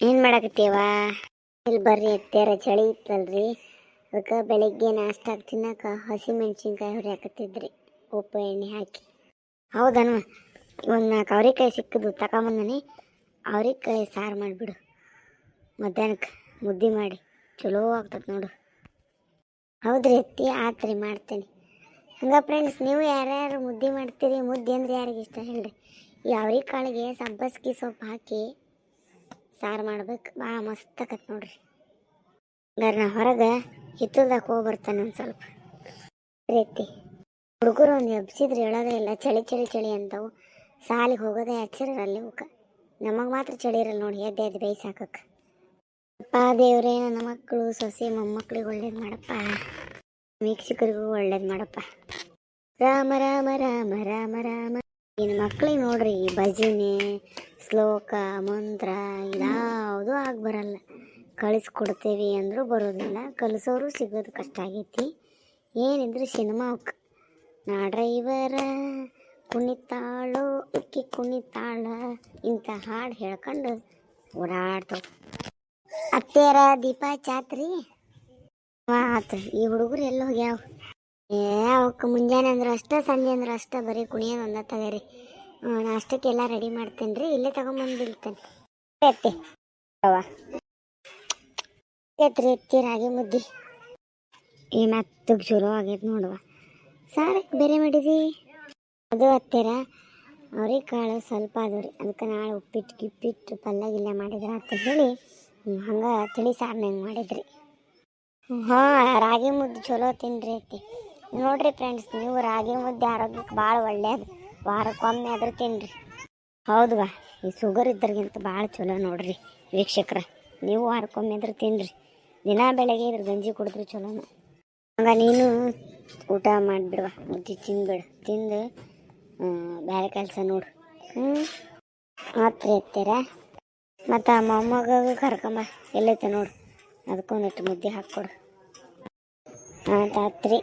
ಏನು ಮಾಡಕತ್ತೀವ? ಇಲ್ಲಿ ಬರ್ರಿ ಎತ್ತಾರ ಚಳಿ ಇತ್ತಲ್ರಿ, ಅದಕ್ಕೆ ಬೆಳಿಗ್ಗೆ ನಾಷ್ಟಾಗ ತಿನ್ನಕ್ಕೆ ಹಸಿ ಮೆಣಸಿನ್ಕಾಯಿ ಹುರಿಯಾಕತ್ತಿದ್ರಿ ಉಪ್ಪು ಎಣ್ಣೆ ಹಾಕಿ. ಹೌದನು? ಒಂದು 4 ಅವ್ರೆಕಾಯಿ ಸಿಕ್ಕದು ತಗೊಂಬಂದನಿ. ಅವ್ರೆಕಾಯಿ ಸಾರು ಮಾಡಿಬಿಡು, ಮಧ್ಯಾಹ್ನಕ್ಕೆ ಮುದ್ದೆ ಮಾಡಿ ಚಲೋ ಆಗ್ತದೆ ನೋಡು. ಹೌದ್ರಿ ಅತ್ತಿ, ಆತ್ರಿ ಮಾಡ್ತೇನೆ. ಹಂಗೆ ಫ್ರೆಂಡ್ಸ್, ನೀವು ಯಾರ್ಯಾರು ಮುದ್ದೆ ಮಾಡ್ತೀರಿ? ಮುದ್ದೆ ಅಂದ್ರೆ ಯಾರಿಗೆ ಇಷ್ಟ ಹೇಳ್ರಿ. ಈ ಅವ್ರೆಕಾಳಿಗೆ ಸಬ್ಬಸ್ಗೆ ಸೊಪ್ಪು ಹಾಕಿ ಸಾರು ಮಾಡ್ಬೇಕು, ಭಾಳ ಮಸ್ತ್ ಆಕತ್ ನೋಡ್ರಿ. ಹಂಗಾರೆ ನಾ ಹೊರಗೆ ಹಿತ್ತಲ್ದಾಗ ಹೋಗಿ ಬರ್ತಾನೆ ಒಂದು ಸ್ವಲ್ಪ ರೀತಿ. ಹುಡುಗರು ಒಂದು ಎಬ್ಸಿದ್ರೆ ಹೇಳೋದೇ ಇಲ್ಲ, ಚಳಿ ಚಳಿ ಚಳಿ ಅಂತವು. ಸಾಲಿಗೆ ಹೋಗೋದೇ ಹಚ್ಚಿರಲ್ಲಿ ಅವಕ್ಕೆ. ನಮಗೆ ಮಾತ್ರ ಚಳಿ ಇರಲ್ಲ ನೋಡಿ, ಎದ್ದು ಬೇಯಿಸಾಕಕ್ಕೆ. ಅಪ್ಪ ದೇವ್ರೇ, ನನ್ನ ಮಕ್ಕಳು ಸೊಸೆ ಮೊಮ್ಮಕ್ಕಳಿಗೆ ಒಳ್ಳೇದು ಮಾಡಪ್ಪ, ವೀಕ್ಷಕರಿಗೂ ಒಳ್ಳೇದು ಮಾಡಪ್ಪ. ರಾಮ ರಾಮ ರಾಮ ರಾಮ ರಾಮ. ಇನ್ನು ಮಕ್ಳಿಗೆ ನೋಡ್ರಿ, ಭಜನೆ ಶ್ಲೋಕ ಮಂತ್ರ ಯಾವುದೂ ಆಗಿ ಬರಲ್ಲ. ಕಳಿಸ್ಕೊಡ್ತೇವಿ ಅಂದರೂ ಬರೋದಿಲ್ಲ, ಕಲಿಸೋರು ಸಿಗೋದು ಕಷ್ಟ ಆಗೈತಿ. ಏನಿದ್ರು ಸಿನಿಮಾ ಅವಕ್ಕೆ. ನಾಡ್ರೈವರ ಕುಣಿತಾಳೋ ಇಕ್ಕಿ ಕುಣಿತಾಳ ಇಂಥ ಹಾಡು ಹೇಳ್ಕೊಂಡು ಓಡಾಡ್ತಾವ. ಅತ್ತೇರ ದೀಪ ಚಾತ್ರಿ ಆತು. ಈ ಹುಡುಗರು ಎಲ್ಲ ಹೋಗ್ಯಾವ. ಅವಕ್ಕೆ ಮುಂಜಾನೆ ಅಂದ್ರೆ ಅಷ್ಟೇ, ಸಂಜೆ ಅಂದ್ರೆ ಅಷ್ಟೇ, ಬರೀ ಕುಣಿಯೋದು ಒಂದ ತಗರಿ. ನಾಷ್ಟಕ್ಕೆಲ್ಲ ರೆಡಿ ಮಾಡ್ತೇನೆ ರೀ, ಇಲ್ಲೇ ತಗೊಂಬಂದಿರ್ತೇನೆ. ಎತ್ತಿ ಎತ್ರಿ ಎತ್ತಿ ರಾಗಿ ಮುದ್ದೆ ಈ ಮೆತ್ತಗೆ ಚಲೋ ಆಗೈತೆ ನೋಡುವ. ಸಾರಕ್ಕೆ ಬೇರೆ ಮಾಡಿದಿ ಅದು ಹತ್ತಿರ ಅವ್ರೆಕಾಳು ಸ್ವಲ್ಪ ಅದು ರೀ, ಅದಕ್ಕೆ ನಾಳೆ ಉಪ್ಪಿಟ್ಟು ಗಿಪ್ಪಿಟ್ಟು ಪಲ್ಯ ಗಿಲ್ಯ ಮಾಡಿದ್ರೆ ಅಂತ ಹೇಳಿ ಹಂಗೆ ತಿಳಿ ಸಾರ್ನಂಗೆ ಮಾಡಿದ್ರಿ. ಹಾಂ, ರಾಗಿ ಮುದ್ದೆ ಚಲೋ ತಿನ್ನಿರಿ ಐತಿ. ನೋಡಿರಿ ಫ್ರೆಂಡ್ಸ್, ನೀವು ರಾಗಿ ಮುದ್ದೆ ಆರೋಗ್ಯಕ್ಕೆ ಭಾಳ ಒಳ್ಳೆಯದು. ವಾರಕ್ಕೊಮ್ಮೆ ಆದರೂ ತಿನ್ನಿರಿ. ಹೌದವಾ, ಈ ಶುಗರ್ ಇದ್ದರಿಗಿಂತ ಭಾಳ ಚಲೋ ನೋಡ್ರಿ ವೀಕ್ಷಕರ. ನೀವು ವಾರಕ್ಕೊಮ್ಮೆ ಆದರೂ ತಿನ್ನಿರಿ. ದಿನ ಬೆಳಗ್ಗೆ ಇದ್ರ ಗಂಜಿ ಕುಡಿದ್ರೆ ಚಲೋನ. ಹಂಗ ನೀನು ಊಟ ಮಾಡಿಬಿಡುವ, ಮುದ್ದೆ ತಿಂದ್ಬಿಡು. ತಿಂದು ಬೇರೆ ಕೆಲಸ ನೋಡು. ಆತ್ರಿ ಎತ್ತೀರ. ಮತ್ತು ಆ ಮೊಮ್ಮಗ ಕರ್ಕೊಂಬ, ಎಲ್ಲೈತೆ ನೋಡು, ಅದಕ್ಕೊಂದಿಟ್ಟು ಮುದ್ದೆ ಹಾಕ್ಕೊಡು. ಆತ್ರಿ.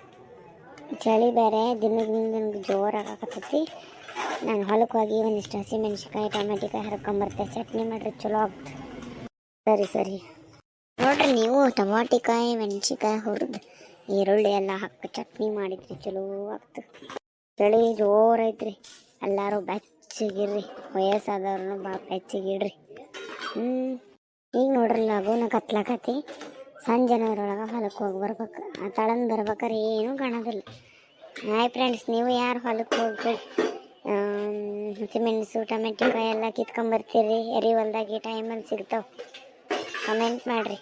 ಚಳಿ ಬೇರೆ ದಿನಕ್ಕೆ ಜೋರಾಗಕತ್ತೈತಿ. ನಾನು ಹೊಲಕ್ಕೆ ಹೋಗಿ ಒಂದಿಷ್ಟು ಹಸಿ ಮೆಣಸಿನ್ಕಾಯಿ ಟೊಮೆಟಿಕಾಯಿ ಹರ್ಕೊಂಬರ್ತೆ, ಚಟ್ನಿ ಮಾಡಿರಿ ಚಲೋ ಆಗ್ತದೆ. ಸರಿ ಸರಿ ನೋಡ್ರಿ, ನೀವು ಟೊಮಾಟಿಕಾಯಿ ಮೆಣಸಿನ್ಕಾಯಿ ಹುರಿದು ಈರುಳ್ಳಿ ಎಲ್ಲ ಹಾಕಿ ಚಟ್ನಿ ಮಾಡಿದ್ರಿ ಚಲೋ ಆಗ್ತದೆ. ಚಳಿ ಜೋರೈತ್ರಿ, ಎಲ್ಲರೂ ಬೆಚ್ಚಗಿರ್ರಿ. ವಯಸ್ಸಾದವ್ರೂ ಭಾಳ ಬೆಚ್ಚಗಿಡ್ರಿ. ಈಗ ನೋಡ್ರಿ, ಲಘುನ ಕತ್ಲಾಕತಿ. ಸಂಜೆನವರೊಳಗೆ ಹೊಲಕ್ಕೆ ಹೋಗಿ ಬರ್ಬೇಕು. ಆ ತಳಂದು ಬರ್ಬೇಕಾರೆ ಏನೂ ಕಾಣೋದಿಲ್ಲ. ಹಾಯ್ ಫ್ರೆಂಡ್ಸ್, ನೀವು ಯಾರು ಹೊಲಕ್ಕೆ ಹೋಗ್ಬೇಡಿ, ಹಸಿಮೆಣಸು ಟೊಮೆಟೊಕಾಯಿ ಎಲ್ಲ ಕಿತ್ಕೊಂಬರ್ತೀರಿ. ಎರಿ ಹೊಲ್ದಾಗಿ ಟೈಮಲ್ಲಿ ಸಿಗ್ತಾವೆ. ಕಮೆಂಟ್ ಮಾಡಿರಿ.